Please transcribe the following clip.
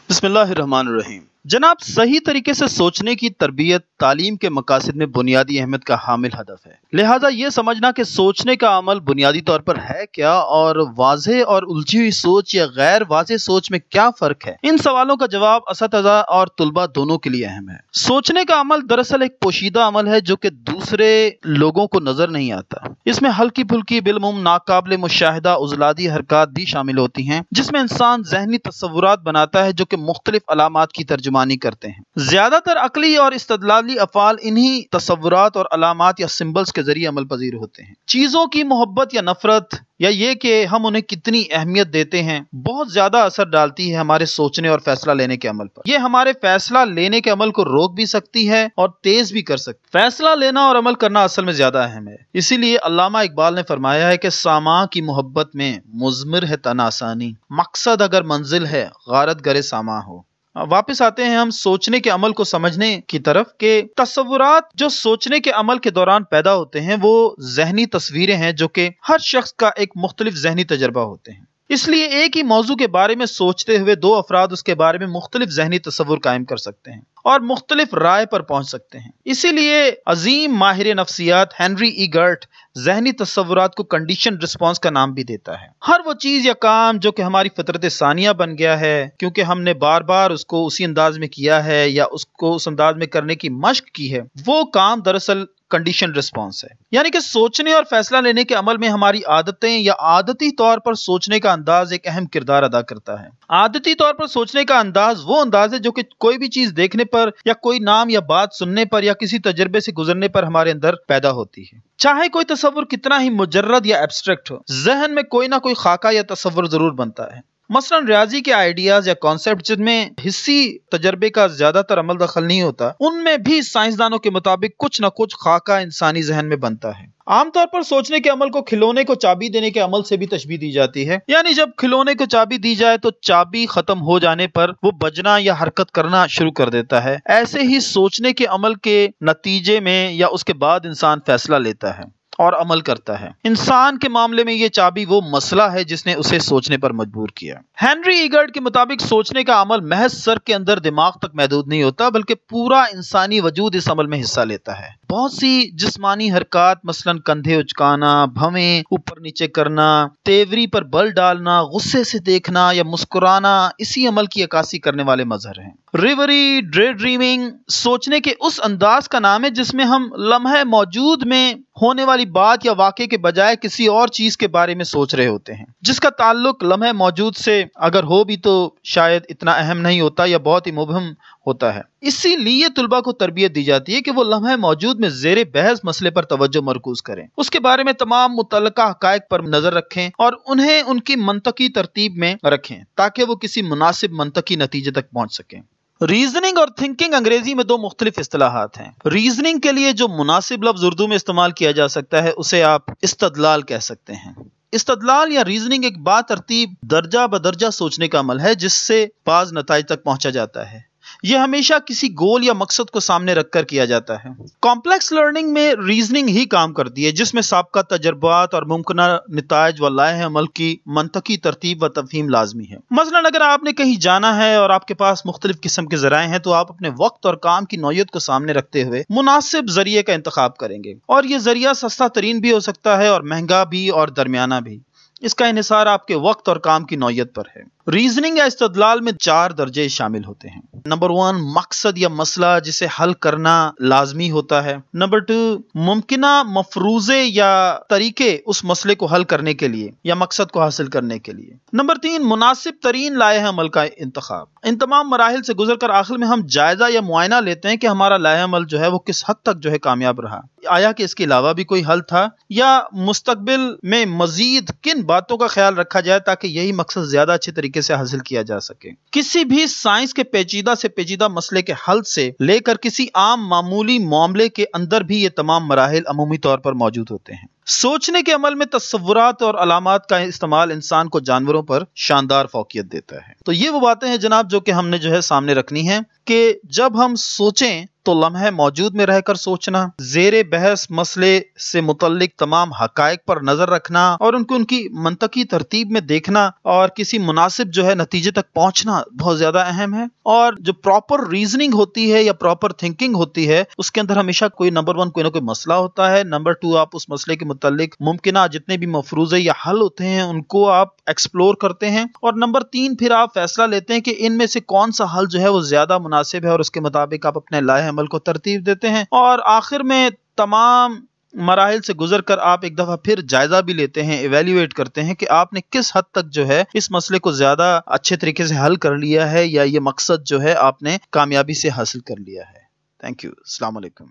बिस्मिल्लाहिर्रहमानिर्रहीम। जनाब, सही तरीके से सोचने की तरबियत तालीम के मकासद में बुनियादी अहमियत का हामिल हदफ है। लिहाजा ये समझना कि सोचने का अमल बुनियादी तौर पर है क्या और वाज़ेह और उलझी हुई सोच या गैर वाज़ेह सोच में क्या फ़र्क है, इन सवालों का जवाब असतिज़ा और तुलबा दोनों के लिए अहम है। सोचने का अमल दरअसल एक पोशीदा अमल है जो कि दूसरे लोगों को नजर नहीं आता। इसमें हल्की फुल्की बिलमुम नाकाबिल मुशाहिदा उज़लादी हरकत भी शामिल होती हैं, जिसमें इंसान ज़हनी तस्वुरात बनाता है जो कि मुख्तलिफ अलामात की तर्जुमानी करते हैं। ज्यादातर अकली और इस्तदलाली अफ़ाल इन्हीं तस्वुरात और अलामात या सिंबल्स के जरिए अमल पजीर होते हैं। चीजों की मोहब्बत या नफरत या ये कि हम उन्हें कितनी अहमियत देते हैं बहुत ज्यादा असर डालती है हमारे सोचने और फैसला लेने के अमल पर। यह हमारे फैसला लेने के अमल को रोक भी सकती है और तेज भी कर सकती है। फैसला लेना और अमल करना असल में ज्यादा अहम है। इसीलिए अल्लामा इकबाल ने फरमाया है कि सामा की मोहब्बत में मुज़मिर है तनासानी, मकसद अगर मंजिल है गारत गरे सामा हो। वापस आते हैं हम सोचने के अमल को समझने की तरफ के तस्वुरात जो सोचने के अमल के दौरान पैदा होते हैं वो ज़हनी तस्वीरें हैं जो कि हर शख्स का एक मुख्तलिफ ज़हनी तजर्बा होते हैं। इसलिए एक ही मौजू के बारे में सोचते हुए दो अफराद उसके बारे में मुख्तलिफ ज़हनी तस्वुर कायम कर सकते हैं और मुख्तलिफ राय पर पहुंच सकते हैं। इसीलिए अजीम माहिर नफ्सियात हेनरी ई गर्ट ज़हनी तस्वुरात को कंडीशन रिस्पॉन्स का नाम भी देता है। हर वो चीज़ या काम जो कि हमारी फितरत सानिया बन गया है क्योंकि हमने बार बार उसको उसी अंदाज में किया है या उसको उस अंदाज में करने की मश्क की है, वो काम दरअसल कंडीशन रिस्पॉन्स है। यानी कि सोचने और फैसला लेने के अमल में हमारी आदतें या आदती तौर पर सोचने का अंदाज एक अहम किरदार अदा करता है। आदती तौर पर सोचने का अंदाज वो अंदाज है जो कि कोई भी चीज देखने पर या कोई नाम या बात सुनने पर या किसी तजर्बे से गुजरने पर हमारे अंदर पैदा होती है। चाहे कोई तस्वुर कितना ही मुजर्रद या एब्स्ट्रैक्ट हो, जहन में कोई ना कोई खाका या तस्वुर जरूर बनता है। मसलन रियाजी के आइडियाज या कॉन्सेप्ट जिनमें हिस्सी तजर्बे का ज्यादातर अमल दखल नहीं होता, उनमें भी साइंसदानों के मुताबिक कुछ न कुछ खाका इंसानी जहन में बनता है। आमतौर पर सोचने के अमल को खिलौने को चाबी देने के अमल से भी तशबीह दी जाती है। यानी जब खिलौने को चाबी दी जाए तो चाबी खत्म हो जाने पर वो बजना या हरकत करना शुरू कर देता है। ऐसे ही सोचने के अमल के नतीजे में या उसके बाद इंसान फैसला लेता है और अमल करता है। इंसान के मामले में ये चाबी वो मसला है जिसने उसे सोचने पर मजबूर किया। हेनरी ईगर्ट के मुताबिक सोचने का अमल महज सर के अंदर दिमाग तक महदूद नहीं होता बल्कि पूरा इंसानी वजूद इस अमल में हिस्सा लेता है। बहुत सी जिस्मानी हरकत मसलन कंधे उचकाना, भवें ऊपर नीचे करना, तेवरी पर बल डालना, गुस्से से देखना या मुस्कुराना इसी अमल की अक्कासी करने वाले मजहर हैं। रिवरी, डे ड्रीमिंग सोचने के उस अंदाज का नाम है जिसमें हम लम्हे मौजूद में होने वाली बात या वाक़े के बजाय किसी और चीज के बारे में सोच रहे होते हैं जिसका ताल्लुक लम्हे मौजूद से अगर हो भी तो शायद इतना अहम नहीं होता या बहुत ही मुबहम होता है। इसीलिए तुलबा को तरबियत दी जाती है कि वो लम्हे मौजूद में ज़ेरे बहस मसले पर तवज्जो मरकूज करें, उसके बारे में तमाम मुतल्लका हक़ाइक़ पर नजर रखें और उन्हें उनकी मंतकी तरतीब में रखें ताकि वो किसी मुनासिब मंतकी नतीजे तक पहुंच सकें। रीजनिंग और थिंकिंग अंग्रेजी में दो मुख्तलिफ इस्तिलाहात हैं। रीजनिंग के लिए जो मुनासिब लफ्ज उर्दू में इस्तेमाल किया जा सकता है उसे आप इस्तदलाल कह सकते हैं। इस्तदलाल या रीजनिंग एक बातरतीब दर्जा बदर्जा सोचने का अमल है जिससे बाज नताइज तक पहुंचा जाता है। यह हमेशा किसी गोल या मकसद को सामने रखकर किया जाता है। कॉम्प्लेक्स लर्निंग में रीजनिंग ही काम करती है जिसमें साबका तजर्बात और मुमकिना नताइज व लाए अमल की मंतकी तरतीब व तफहीम लाजमी है। मसलन अगर आपने कहीं जाना है और आपके पास मुख्तलिफ किस्म के जराए हैं तो आप अपने वक्त और काम की नौयत को सामने रखते हुए मुनासिब जरिए का इंतखाब करेंगे और यह जरिया सस्ता तरीन भी हो सकता है और महंगा भी और दरमियाना भी। इसका इन्हिसार आपके वक्त और काम की नौयत पर है। रीजनिंग या इस्तदलाल में 4 दर्जे शामिल होते हैं। नंबर 1 मकसद या मसला जिसे हल करना लाजमी होता है। नंबर 2 मुमकिना मफरूजे या तरीके उस मसले को हल करने के लिए या मकसद को हासिल करने के लिए। नंबर 3 मुनासिब तरीन लाए अमल का इंतखाब। इन तमाम मराहिल से गुजर कर आखिर में हम जायजा या मुआयना लेते हैं कि हमारा लाए अमल जो है वो किस हद तक जो है कामयाब रहा, आया कि इसके अलावा भी कोई हल था या मुस्तकबिल में मजीद किन बातों का ख्याल रखा जाए ताकि यही मकसद ज्यादा अच्छे तरीके से हासिल किया जा सके। किसी भी साइंस के पेचीदा से पेचीदा मसले के हल से लेकर किसी आम मामूली मामले के अंदर भी ये तमाम मराहिल अमूमी तौर पर मौजूद होते हैं। सोचने के अमल में तस्वुरात और अलामात का इस्तेमाल इंसान को जानवरों पर शानदार फौकियत देता है। तो ये वो बातें हैं जनाब जो कि हमने जो है सामने रखनी है कि जब हम सोचें वक्त लम्हे मौजूद में रहकर सोचना, ज़ेरे बहस मसले से मुतल्लिक तमाम हकायक पर नजर रखना और उनको उनकी मंतकी तरतीब में देखना और किसी मुनासिब जो है नतीजे तक पहुंचना बहुत ज्यादा अहम है। और जो प्रॉपर रीजनिंग होती है या प्रॉपर थिंकिंग होती है उसके अंदर हमेशा कोई नंबर 1 कोई ना कोई मसला होता है, नंबर 2 आप उस मसले के मुतल्लिक मुमकिन जितने भी मफरूज़े या हल होते हैं उनको आप एक्सप्लोर करते हैं, और नंबर 3 फिर आप फैसला लेते हैं कि इनमें से कौन सा हल जो है वो ज्यादा मुनासिब है और उसके मुताबिक आप अपने लाए अमल को तरतीब देते हैं। और आखिर में तमाम मराहिल से गुजर कर आप एक दफा फिर जायजा भी लेते हैं, इवेल्युएट करते हैं कि आपने किस हद तक जो है इस मसले को ज्यादा अच्छे तरीके से हल कर लिया है या ये मकसद जो है आपने कामयाबी से हासिल कर लिया है। Thank you. अस्सलाम वालेकुम।